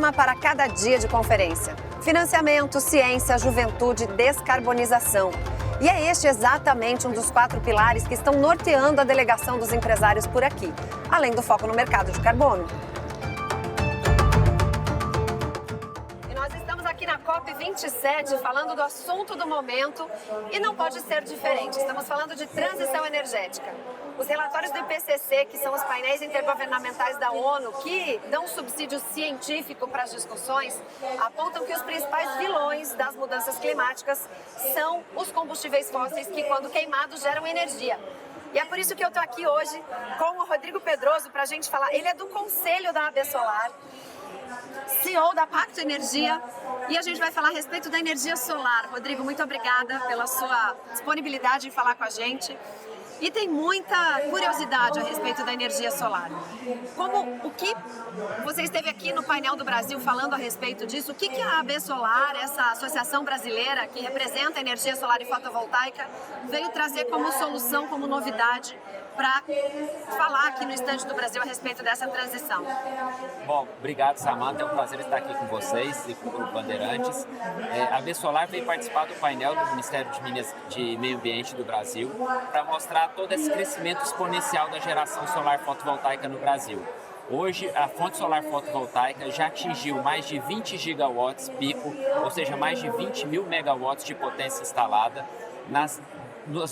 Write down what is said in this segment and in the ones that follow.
tema para cada dia de conferência: financiamento, ciência, juventude, descarbonização. E é este exatamente um dos 4 pilares que estão norteando a delegação dos empresários por aqui, além do foco no mercado de carbono. E nós estamos aqui na COP27 falando do assunto do momento e não pode ser diferente. Estamos falando de transição energética. Os relatórios do IPCC, que são os painéis intergovernamentais da ONU, que dão subsídio científico para as discussões, apontam que os principais vilões das mudanças climáticas são os combustíveis fósseis que, quando queimados, geram energia. E é por isso que eu estou aqui hoje com o Rodrigo Pedroso para a gente falar. Ele é do Conselho da AB Solar, CEO da Pacto Energia, e a gente vai falar a respeito da energia solar. Rodrigo, muito obrigada pela sua disponibilidade em falar com a gente. E tem muita curiosidade a respeito da energia solar. Você esteve aqui no painel do Brasil falando a respeito disso, o que a AB Solar, essa associação brasileira que representa a energia solar e fotovoltaica, veio trazer como solução, como novidade, para falar aqui no estande do Brasil a respeito dessa transição? Bom, obrigado, Samanta. É um prazer estar aqui com vocês e com o Grupo Bandeirantes. A AB Solar veio participar do painel do Ministério de Meio Ambiente do Brasil para mostrar todo esse crescimento exponencial da geração solar fotovoltaica no Brasil. Hoje, a fonte solar fotovoltaica já atingiu mais de 20 gigawatts pico, ou seja, mais de 20 mil megawatts de potência instalada nas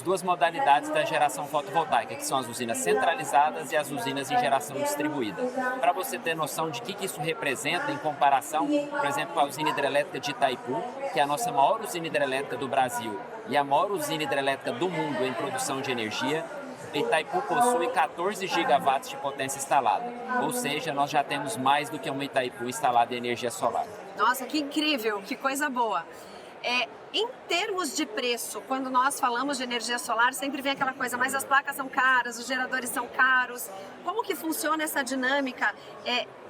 duas modalidades da geração fotovoltaica, que são as usinas centralizadas e as usinas em geração distribuída. Para você ter noção de que isso representa em comparação, por exemplo, com a usina hidrelétrica de Itaipu, que é a nossa maior usina hidrelétrica do Brasil e a maior usina hidrelétrica do mundo em produção de energia, Itaipu possui 14 gigawatts de potência instalada, ou seja, nós já temos mais do que uma Itaipu instalada em energia solar. Nossa, que incrível, que coisa boa! Em termos de preço, quando nós falamos de energia solar, sempre vem aquela coisa, mas as placas são caras, os geradores são caros. Como que funciona essa dinâmica?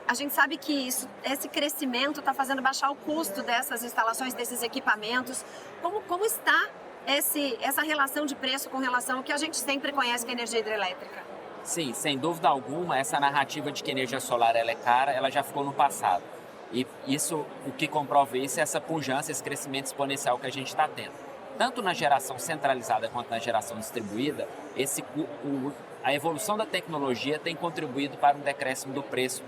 A gente sabe que esse crescimento está fazendo baixar o custo dessas instalações, desses equipamentos. Como está essa relação de preço com relação ao que a gente sempre conhece que é energia hidrelétrica? Sim, sem dúvida alguma, essa narrativa de que a energia solar ela é cara, ela já ficou no passado. E o que comprova isso é essa pujança, esse crescimento exponencial que a gente está tendo. Tanto na geração centralizada quanto na geração distribuída, a evolução da tecnologia tem contribuído para um decréscimo do preço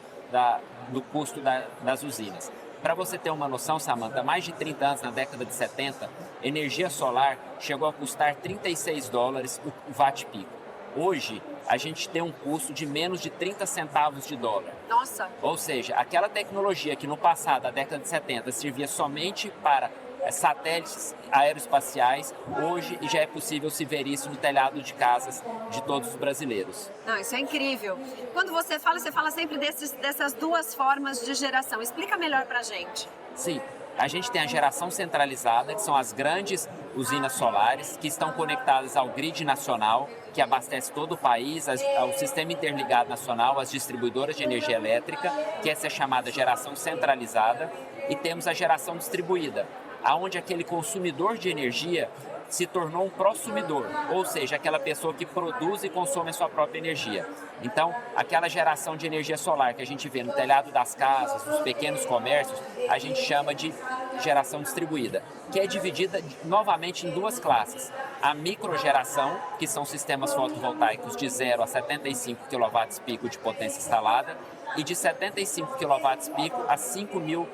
do custo das usinas. Para você ter uma noção, Samanta, há mais de 30 anos, na década de 70, energia solar chegou a custar $36 o watt-pico. Hoje, a gente tem um custo de menos de 30 centavos de dólar. Nossa! Ou seja, aquela tecnologia que no passado, na década de 70, servia somente para satélites aeroespaciais, hoje já é possível se ver isso no telhado de casas de todos os brasileiros. Não, isso é incrível. Quando você fala sempre dessas duas formas de geração. Explica melhor pra gente. Sim. A gente tem a geração centralizada, que são as grandes usinas solares que estão conectadas ao grid nacional, que abastece todo o país, ao sistema interligado nacional, às distribuidoras de energia elétrica, que essa é chamada geração centralizada, e temos a geração distribuída, onde aquele consumidor de energia se tornou um prosumidor, ou seja, aquela pessoa que produz e consome a sua própria energia. Então, aquela geração de energia solar que a gente vê no telhado das casas, nos pequenos comércios, a gente chama de geração distribuída, que é dividida novamente em duas classes. A microgeração, que são sistemas fotovoltaicos de 0 a 75 kW-pico de potência instalada, e de 75 kW-pico a 5.000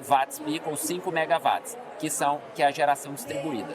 watts-pico ou 5 megawatts, que é a geração distribuída.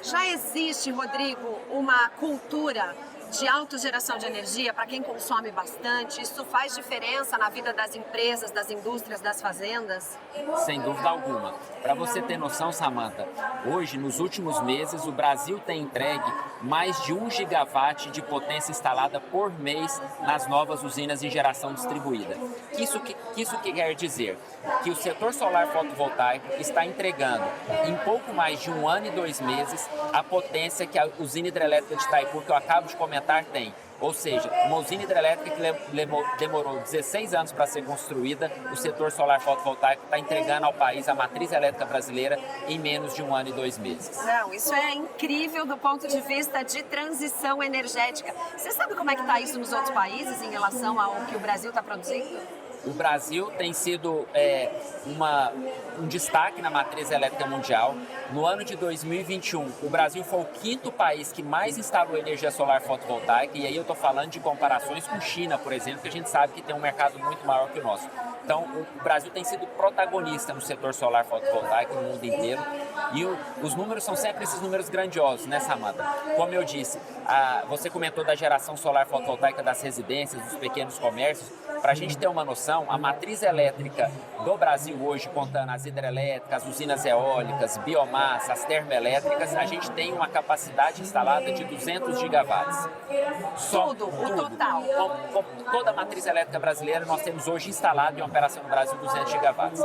Já existe, Rodrigo, uma cultura de autogeração de energia para quem consome bastante? Isso faz diferença na vida das empresas, das indústrias, das fazendas? Sem dúvida alguma. Para você ter noção, Samanta, hoje, nos últimos meses, o Brasil tem entregue mais de 1 gigawatt de potência instalada por mês nas novas usinas de geração distribuída. Isso que quer dizer? Que o setor solar fotovoltaico está entregando, em pouco mais de 1 ano e 2 meses, a potência que a usina hidrelétrica de Itaipu, que eu acabo de comentar, tem. Ou seja, uma usina hidrelétrica que demorou 16 anos para ser construída, o setor solar fotovoltaico está entregando ao país a matriz elétrica brasileira em menos de 1 ano e 2 meses. Não, isso é incrível do ponto de vista de transição energética. Você sabe como é que está isso nos outros países em relação ao que o Brasil está produzindo? O Brasil tem sido um destaque na matriz elétrica mundial. No ano de 2021, o Brasil foi o 5º país que mais instalou energia solar fotovoltaica, e aí eu estou falando de comparações com China, por exemplo, que a gente sabe que tem um mercado muito maior que o nosso. Então, o Brasil tem sido protagonista no setor solar fotovoltaico no mundo inteiro, e os números são sempre esses números grandiosos, né, Samantha? Como eu disse, você comentou da geração solar fotovoltaica das residências, dos pequenos comércios. Para a gente ter uma noção, a matriz elétrica do Brasil hoje, contando as hidrelétricas, as usinas eólicas, biomassa, as termoelétricas, a gente tem uma capacidade instalada de 200 gigawatts. Tudo. O total. Com toda a matriz elétrica brasileira, nós temos hoje instalado em operação no Brasil 200 gigawatts.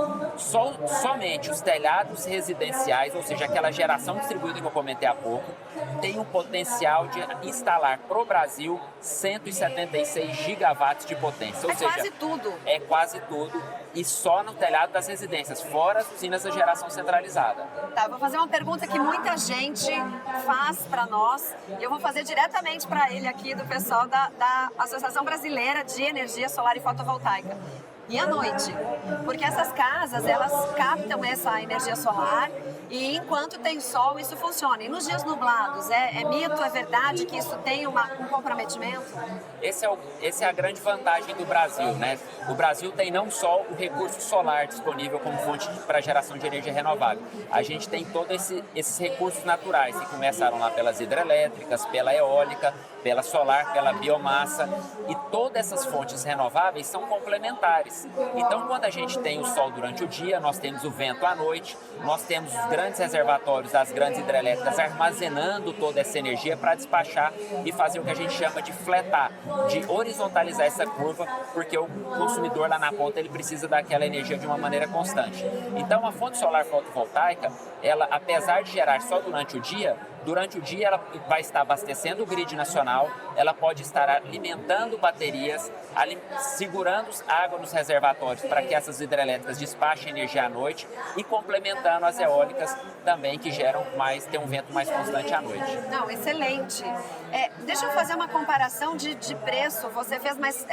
Somente os telhados residenciais, ou seja, aquela geração distribuída que eu comentei há pouco, tem um potencial de instalar para o Brasil 176 gigawatts de potência. Ou seja, quase tudo. É quase tudo, e só no telhado das residências, fora as usinas da geração centralizada. Tá, eu vou fazer uma pergunta que muita gente faz para nós, e eu vou fazer diretamente para ele aqui, do pessoal da Associação Brasileira de Energia Solar e Fotovoltaica. E à noite? Porque essas casas, elas captam essa energia solar e enquanto tem sol, isso funciona. E nos dias nublados, é mito, é verdade que isso tem um comprometimento? Essa é a grande vantagem do Brasil, né? O Brasil tem não só o recurso solar disponível como fonte para geração de energia renovável. A gente tem todos esses recursos naturais que começaram lá pelas hidrelétricas, pela eólica, pela solar, pela biomassa, e todas essas fontes renováveis são complementares. Então, quando a gente tem o sol durante o dia, nós temos o vento à noite, nós temos os grandes reservatórios das grandes hidrelétricas armazenando toda essa energia para despachar e fazer o que a gente chama de fletar, de horizontalizar essa curva, porque o consumidor lá na ponta ele precisa daquela energia de uma maneira constante. Então, a fonte solar fotovoltaica, ela, apesar de gerar só durante o dia ela vai estar abastecendo o grid nacional, ela pode estar alimentando baterias, segurando água nos reservatórios para que essas hidrelétricas despachem energia à noite e complementando as eólicas também, que tem um vento mais constante à noite. Não, excelente. Deixa eu fazer uma comparação de preço. Você fez, mas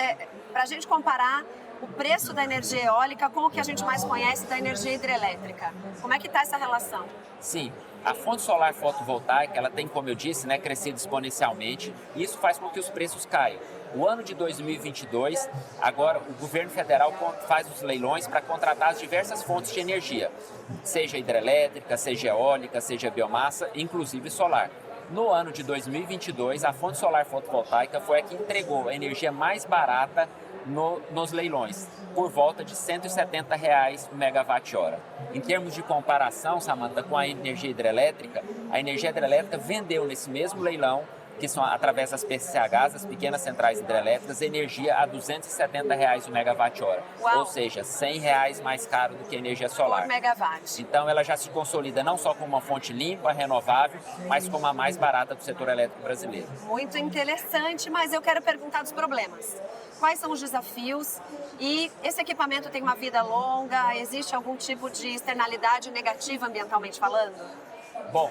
para a gente comparar o preço da energia eólica com o que a gente mais conhece da energia hidrelétrica. Como é que está essa relação? Sim, a fonte solar fotovoltaica, ela tem, como eu disse, crescido exponencialmente, e isso faz com que os preços caiam. O ano de 2022, agora o governo federal faz os leilões para contratar as diversas fontes de energia, seja hidrelétrica, seja eólica, seja biomassa, inclusive solar. No ano de 2022, a fonte solar fotovoltaica foi a que entregou a energia mais barata nos leilões, por volta de R$ 170 o megawatt-hora. Em termos de comparação, Samantha, com a energia hidrelétrica vendeu nesse mesmo leilão, que são através das PCHs, as pequenas centrais hidrelétricas, energia a R$ 270 o megawatt-hora. Uau. Ou seja, R$ 100 mais caro do que a energia solar. Por megawatt. Então ela já se consolida não só como uma fonte limpa, renovável, mas como a mais barata do setor elétrico brasileiro. Muito interessante, mas eu quero perguntar dos problemas. Quais são os desafios? E esse equipamento tem uma vida longa? Existe algum tipo de externalidade negativa ambientalmente falando? Bom,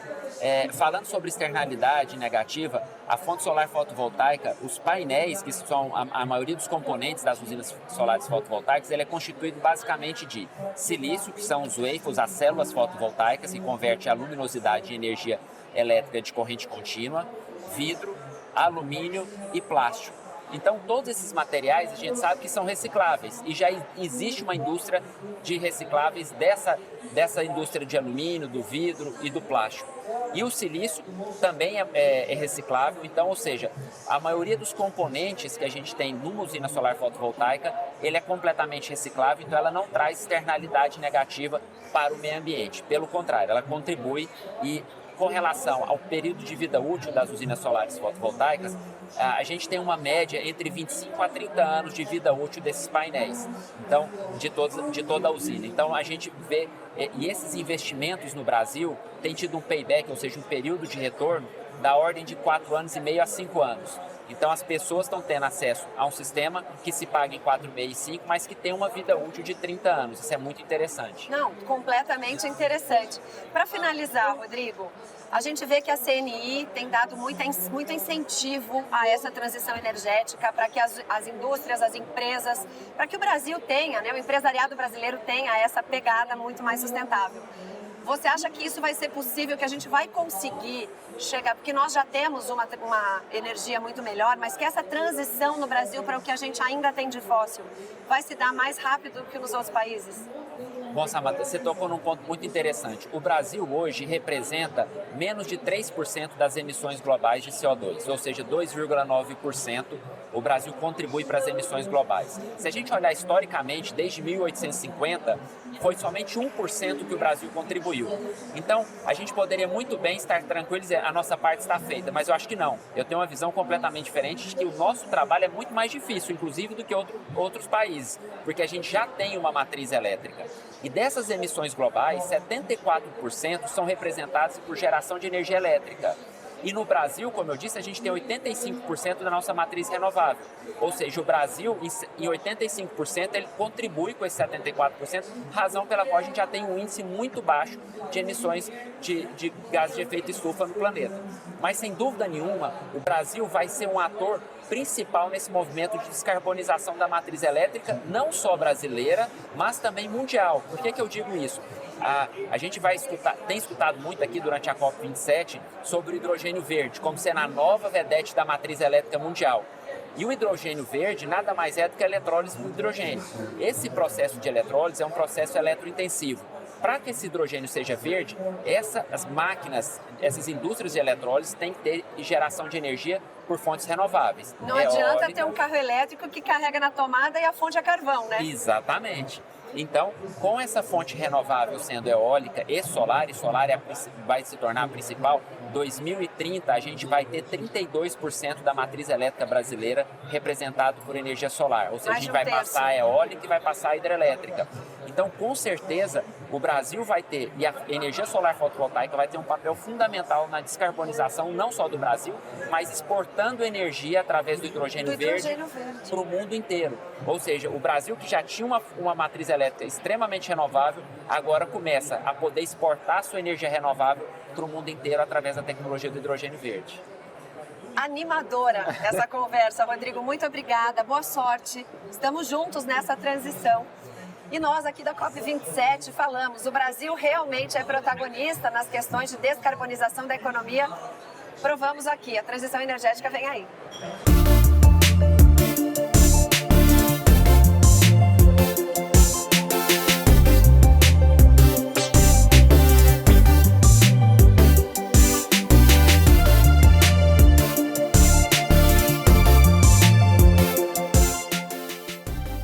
falando sobre externalidade negativa, a fonte solar fotovoltaica, os painéis, que são a maioria dos componentes das usinas solares fotovoltaicas, ele é constituído basicamente de silício, que são os waffles, as células fotovoltaicas, que converte a luminosidade em energia elétrica de corrente contínua, vidro, alumínio e plástico. Então, todos esses materiais a gente sabe que são recicláveis e já existe uma indústria de recicláveis dessa indústria de alumínio, do vidro e do plástico. E o silício também é reciclável, então, ou seja, a maioria dos componentes que a gente tem numa usina solar fotovoltaica, ele é completamente reciclável, então ela não traz externalidade negativa para o meio ambiente. Pelo contrário, ela contribui e com relação ao período de vida útil das usinas solares fotovoltaicas, a gente tem uma média entre 25 a 30 anos de vida útil desses painéis, então, de toda a usina. Então, a gente vê, e esses investimentos no Brasil têm tido um payback, ou seja, um período de retorno da ordem de 4 anos e meio a 5 anos. Então as pessoas estão tendo acesso a um sistema que se paga em 4,5 e 5, mas que tem uma vida útil de 30 anos. Isso é muito interessante. Não, completamente interessante. Para finalizar, Rodrigo, a gente vê que a CNI tem dado muito incentivo a essa transição energética para que as indústrias, as empresas, para que o Brasil tenha, né, o empresariado brasileiro tenha essa pegada muito mais sustentável. Você acha que isso vai ser possível, que a gente vai conseguir chegar, porque nós já temos uma energia muito melhor, mas que essa transição no Brasil para o que a gente ainda tem de fóssil vai se dar mais rápido do que nos outros países? Bom, Samantha, você tocou num ponto muito interessante. O Brasil hoje representa menos de 3% das emissões globais de CO2, ou seja, 2,9% o Brasil contribui para as emissões globais. Se a gente olhar historicamente, desde 1850, foi somente 1% que o Brasil contribuiu. Então, a gente poderia muito bem estar tranquilo e dizer a nossa parte está feita, mas eu acho que não. Eu tenho uma visão completamente diferente de que o nosso trabalho é muito mais difícil, inclusive, do que outros países, porque a gente já tem uma matriz elétrica. E dessas emissões globais, 74% são representadas por geração de energia elétrica. E no Brasil, como eu disse, a gente tem 85% da nossa matriz renovável. Ou seja, o Brasil, em 85%, ele contribui com esse 74%, razão pela qual a gente já tem um índice muito baixo de emissões de gases de efeito estufa no planeta. Mas, sem dúvida nenhuma, o Brasil vai ser um ator principal nesse movimento de descarbonização da matriz elétrica, não só brasileira, mas também mundial. Por que eu digo isso? A gente tem escutado muito aqui durante a COP27 sobre o hidrogênio verde, como sendo a nova vedete da matriz elétrica mundial. E o hidrogênio verde nada mais é do que a eletrólise do hidrogênio. Esse processo de eletrólise é um processo eletrointensivo. Para que esse hidrogênio seja verde, as máquinas, essas indústrias de eletrólise têm que ter geração de energia por fontes renováveis. Não adianta ter um carro elétrico que carrega na tomada e a fonte é carvão, né? Exatamente. Então, com essa fonte renovável sendo eólica e solar vai se tornar a principal, 2030 a gente vai ter 32% da matriz elétrica brasileira representado por energia solar. Ou seja, a gente vai passar a eólica e vai passar a hidrelétrica. Então, com certeza, o Brasil vai ter, e a energia solar fotovoltaica vai ter um papel fundamental na descarbonização, não só do Brasil, mas exportando energia através do hidrogênio verde para o mundo inteiro. Ou seja, o Brasil, que já tinha uma matriz elétrica extremamente renovável, agora começa a poder exportar sua energia renovável para o mundo inteiro através da tecnologia do hidrogênio verde. Animadora essa conversa, Rodrigo. Muito obrigada, boa sorte. Estamos juntos nessa transição. E nós aqui da COP27 falamos, o Brasil realmente é protagonista nas questões de descarbonização da economia. Provamos aqui, a transição energética vem aí.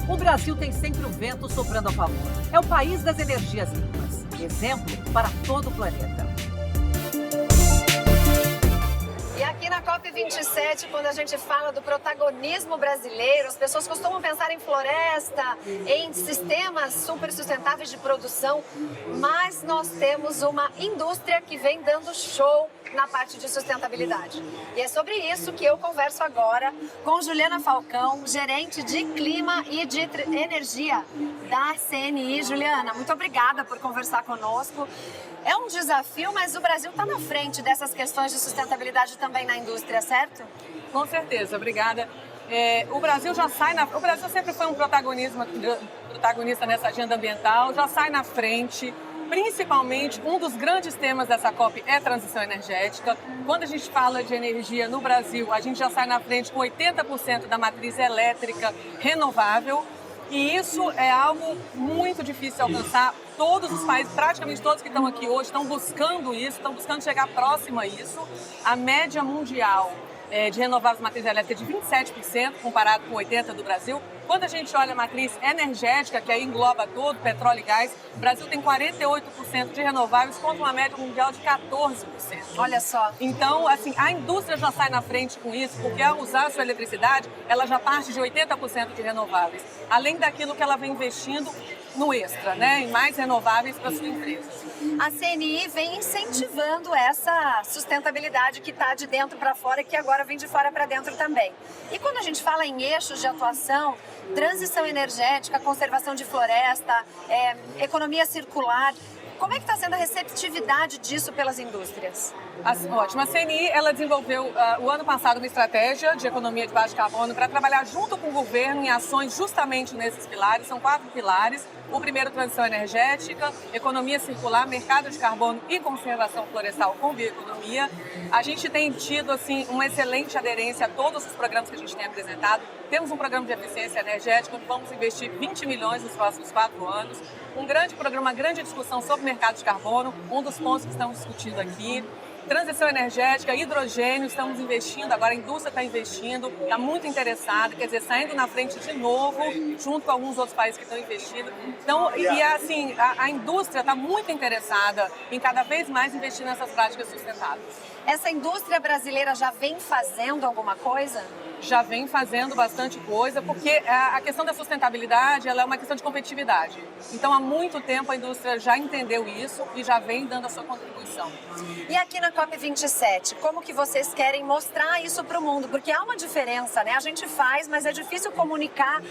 O Brasil tem sempre o vento soprando a favor. É o país das energias limpas. Exemplo para todo o planeta. E aqui na COP27, quando a gente fala do protagonismo brasileiro, as pessoas costumam pensar em floresta, em sistemas super sustentáveis de produção, mas nós temos uma indústria que vem dando show na parte de sustentabilidade. E é sobre isso que eu converso agora com Juliana Falcão, gerente de clima e de energia da CNI. Juliana, muito obrigada por conversar conosco. É um desafio, mas o Brasil está na frente dessas questões de sustentabilidade também na indústria, certo? Com certeza, obrigada. O Brasil sempre foi um protagonista nessa agenda ambiental, já sai na frente. Principalmente, um dos grandes temas dessa COP é a transição energética. Quando a gente fala de energia no Brasil, a gente já sai na frente com 80% da matriz elétrica renovável. E isso é algo muito difícil de alcançar. Todos os países, praticamente todos que estão aqui hoje, estão buscando isso, estão buscando chegar próximo a isso. A média mundial de renováveis matriz elétrica é de 27%, comparado com 80% do Brasil. Quando a gente olha a matriz energética, que aí engloba todo, petróleo e gás, o Brasil tem 48% de renováveis contra uma média mundial de 14%. Olha só. Então, assim, a indústria já sai na frente com isso, porque ao usar a sua eletricidade, ela já parte de 80% de renováveis. Além daquilo que ela vem investindo no extra, né? Em mais renováveis para a sua empresa. A CNI vem incentivando essa sustentabilidade que está de dentro para fora e que agora vem de fora para dentro também. E quando a gente fala em eixos de atuação, transição energética, conservação de floresta, economia circular, como é que está sendo a receptividade disso pelas indústrias? Ótimo. A CNI ela desenvolveu o ano passado uma estratégia de economia de baixo carbono para trabalhar junto com o governo em ações justamente nesses pilares. São 4 pilares. O primeiro, transição energética, economia circular, mercado de carbono e conservação florestal com bioeconomia. A gente tem tido assim, uma excelente aderência a todos os programas que a gente tem apresentado. Temos um programa de eficiência energética, onde vamos investir 20 milhões nos próximos 4 anos. Um grande programa, uma grande discussão sobre mercado de carbono, um dos pontos que estamos discutindo aqui. Transição energética, hidrogênio, estamos investindo, agora a indústria está investindo, está muito interessada, quer dizer, saindo na frente de novo, junto com alguns outros países que estão investindo. Então, e assim, a indústria está muito interessada em cada vez mais investir nessas práticas sustentáveis. Essa indústria brasileira já vem fazendo alguma coisa? Já vem fazendo bastante coisa, porque a questão da sustentabilidade ela é uma questão de competitividade. Então, há muito tempo a indústria já entendeu isso e já vem dando a sua contribuição. E aqui na COP27, como que vocês querem mostrar isso para o mundo? Porque há uma diferença, né? A gente faz, mas é difícil comunicar,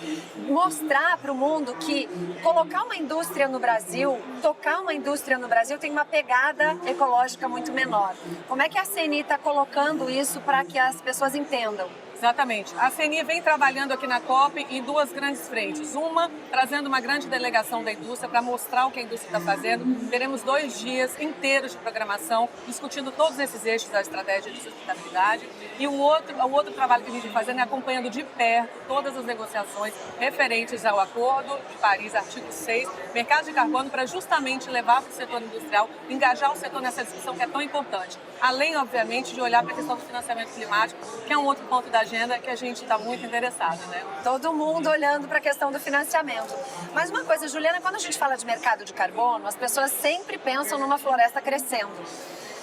mostrar para o mundo que colocar uma indústria no Brasil, tocar uma indústria no Brasil tem uma pegada ecológica muito menor. Como é que a CNI está colocando isso para que as pessoas entendam? Exatamente. A CNI vem trabalhando aqui na COP em 2 grandes frentes. Uma, trazendo uma grande delegação da indústria para mostrar o que a indústria está fazendo. Teremos 2 dias inteiros de programação, discutindo todos esses eixos da estratégia de sustentabilidade. E o outro trabalho que a gente vem fazendo é acompanhando de perto todas as negociações referentes ao Acordo de Paris, artigo 6, mercado de carbono, para justamente levar para o setor industrial, engajar o setor nessa discussão que é tão importante. Além, obviamente, de olhar para a questão do financiamento climático, que é um outro ponto da agenda que a gente está muito interessado, né? Todo mundo olhando para a questão do financiamento. Mas uma coisa, Juliana, quando a gente fala de mercado de carbono, as pessoas sempre pensam numa floresta crescendo.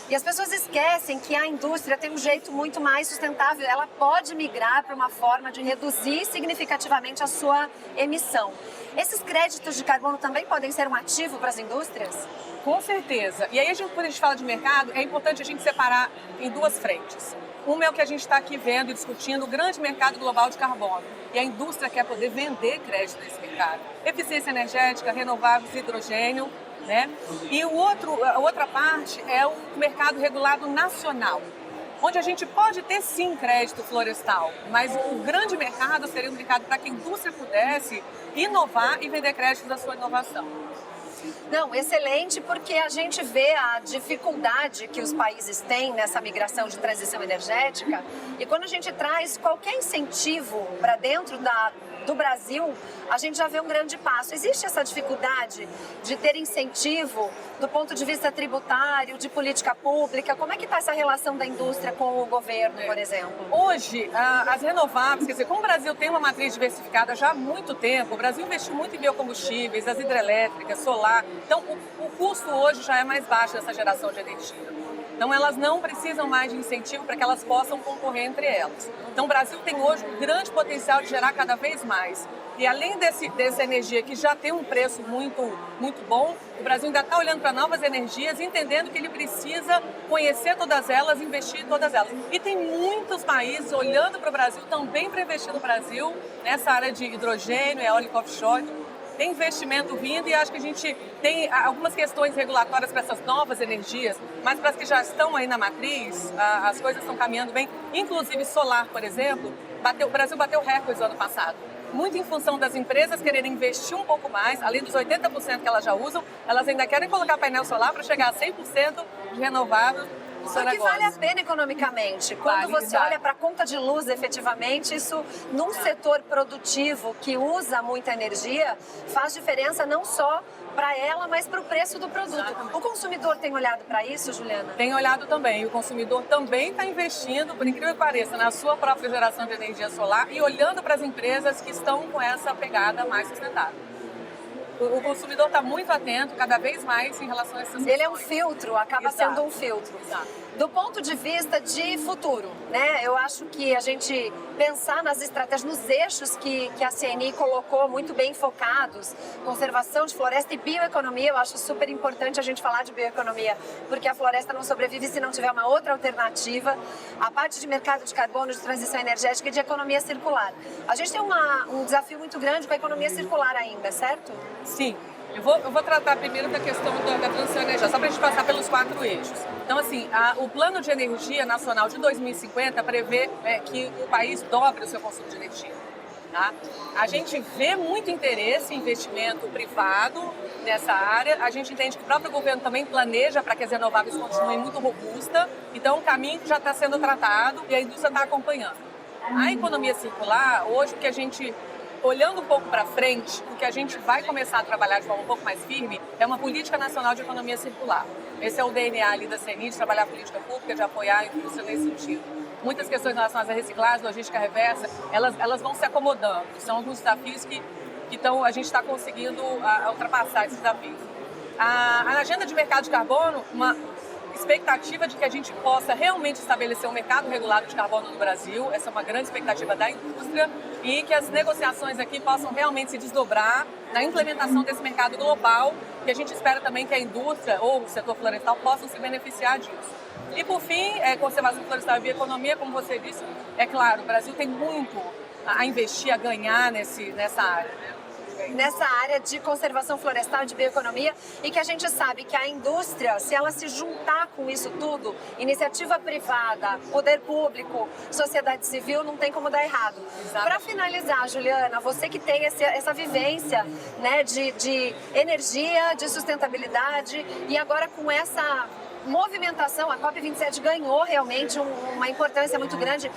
E as pessoas esquecem que a indústria tem um jeito muito mais sustentável. Ela pode migrar para uma forma de reduzir significativamente a sua emissão. Esses créditos de carbono também podem ser um ativo para as indústrias? Com certeza. E aí, quando a gente fala de mercado, é importante a gente separar em 2 frentes. Uma é o que a gente está aqui vendo e discutindo, o grande mercado global de carbono. E a indústria quer poder vender crédito nesse mercado. Eficiência energética, renováveis, hidrogênio, né? E a outra parte é o mercado regulado nacional, onde a gente pode ter sim crédito florestal, mas o grande mercado seria um mercado para que a indústria pudesse inovar e vender crédito da sua inovação. Não, excelente, porque a gente vê a dificuldade que os países têm nessa migração de transição energética e quando a gente traz qualquer incentivo para dentro do Brasil, a gente já vê um grande passo. Existe essa dificuldade de ter incentivo do ponto de vista tributário, de política pública? Como é que está essa relação da indústria com o governo, por exemplo? Hoje, as renováveis, quer dizer, como o Brasil tem uma matriz diversificada já há muito tempo, o Brasil investiu muito em biocombustíveis, as hidrelétricas, solar, então o custo hoje já é mais baixo dessa geração de energia. Então, elas não precisam mais de incentivo para que elas possam concorrer entre elas. Então, o Brasil tem hoje um grande potencial de gerar cada vez mais. E além dessa energia que já tem um preço muito, muito bom, o Brasil ainda está olhando para novas energias, entendendo que ele precisa conhecer todas elas, investir em todas elas. E tem muitos países olhando para o Brasil também para investir no Brasil, nessa área de hidrogênio, eólico offshore. Tem investimento vindo e acho que a gente tem algumas questões regulatórias para essas novas energias, mas para as que já estão aí na matriz, as coisas estão caminhando bem. Inclusive solar, por exemplo, o Brasil bateu recordes no ano passado. Muito em função das empresas quererem investir um pouco mais, além dos 80% que elas já usam, elas ainda querem colocar painel solar para chegar a 100% de renovável. Porque vale a pena economicamente. Quando você olha para a conta de luz, efetivamente, isso num setor produtivo que usa muita energia, faz diferença não só para ela, mas para o preço do produto. Exatamente. O consumidor tem olhado para isso, Juliana? Tem olhado também. O consumidor também está investindo, por incrível que pareça, na sua própria geração de energia solar e olhando para as empresas que estão com essa pegada mais sustentável. o consumidor está muito atento, cada vez mais, em relação a essas questões. Ele é um filtro, acaba sendo um filtro. Exato. Do ponto de vista de futuro, né? Eu acho que a gente pensar nas estratégias, nos eixos que a CNI colocou muito bem focados, conservação de floresta e bioeconomia, eu acho super importante a gente falar de bioeconomia, porque a floresta não sobrevive se não tiver uma outra alternativa. A parte de mercado de carbono, de transição energética e de economia circular. A gente tem um desafio muito grande com a economia circular ainda, certo? Sim. Eu vou tratar primeiro da questão da transição energética, só para a gente passar pelos 4 eixos. Então, assim, o Plano de Energia Nacional de 2050 prevê que o país dobre o seu consumo de energia. Tá? A gente vê muito interesse em investimento privado nessa área. A gente entende que o próprio governo também planeja para que as renováveis continuem muito robusta. Então, o caminho já está sendo tratado e a indústria está acompanhando. A economia circular, hoje, o que a gente... Olhando um pouco para frente, o que a gente vai começar a trabalhar de forma um pouco mais firme é uma política nacional de economia circular. Esse é o DNA ali da CNI, de trabalhar a política pública, de apoiar a indústria nesse sentido. Muitas questões relacionadas à reciclagem, logística reversa, elas vão se acomodando. São alguns desafios que a gente está conseguindo ultrapassar esses desafios. A agenda de mercado de carbono, uma expectativa de que a gente possa realmente estabelecer um mercado regulado de carbono no Brasil. Essa é uma grande expectativa da indústria e que as negociações aqui possam realmente se desdobrar na implementação desse mercado global, que a gente espera também que a indústria ou o setor florestal possam se beneficiar disso. E por fim, conservação florestal e bioeconomia, como você disse, é claro, o Brasil tem muito a investir, a ganhar nessa área, né? Nessa área de conservação florestal e de bioeconomia, e que a gente sabe que a indústria, se ela se juntar com isso tudo, iniciativa privada, poder público, sociedade civil, não tem como dar errado. Para finalizar, Juliana, você que tem essa vivência, né, de energia, de sustentabilidade, e agora com essa movimentação, a COP27 ganhou realmente uma importância muito grande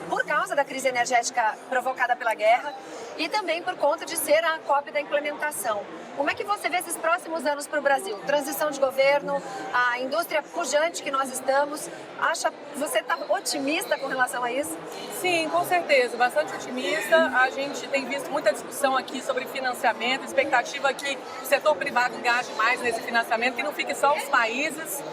por causa da crise energética provocada pela guerra e também por conta de ser a COP da implementação. Como é que você vê esses próximos anos para o Brasil? Transição de governo, a indústria pujante que nós estamos. Você está otimista com relação a isso? Sim, com certeza, bastante otimista. A gente tem visto muita discussão aqui sobre financiamento, expectativa que o setor privado engaje mais nesse financiamento, que não fique só os países.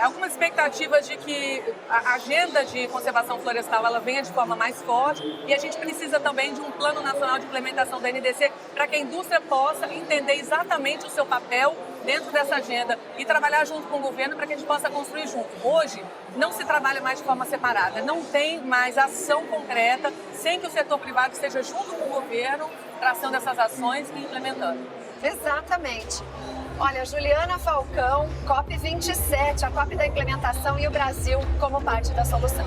Algumas expectativas de que a agenda de conservação florestal ela venha de forma mais forte e a gente precisa também de um plano nacional de implementação da NDC para que a indústria possa entender exatamente o seu papel dentro dessa agenda e trabalhar junto com o governo para que a gente possa construir junto. Hoje, não se trabalha mais de forma separada, não tem mais ação concreta sem que o setor privado esteja junto com o governo traçando essas ações e implementando. Exatamente. Olha, Juliana Falcão, COP27, a COP da implementação e o Brasil como parte da solução.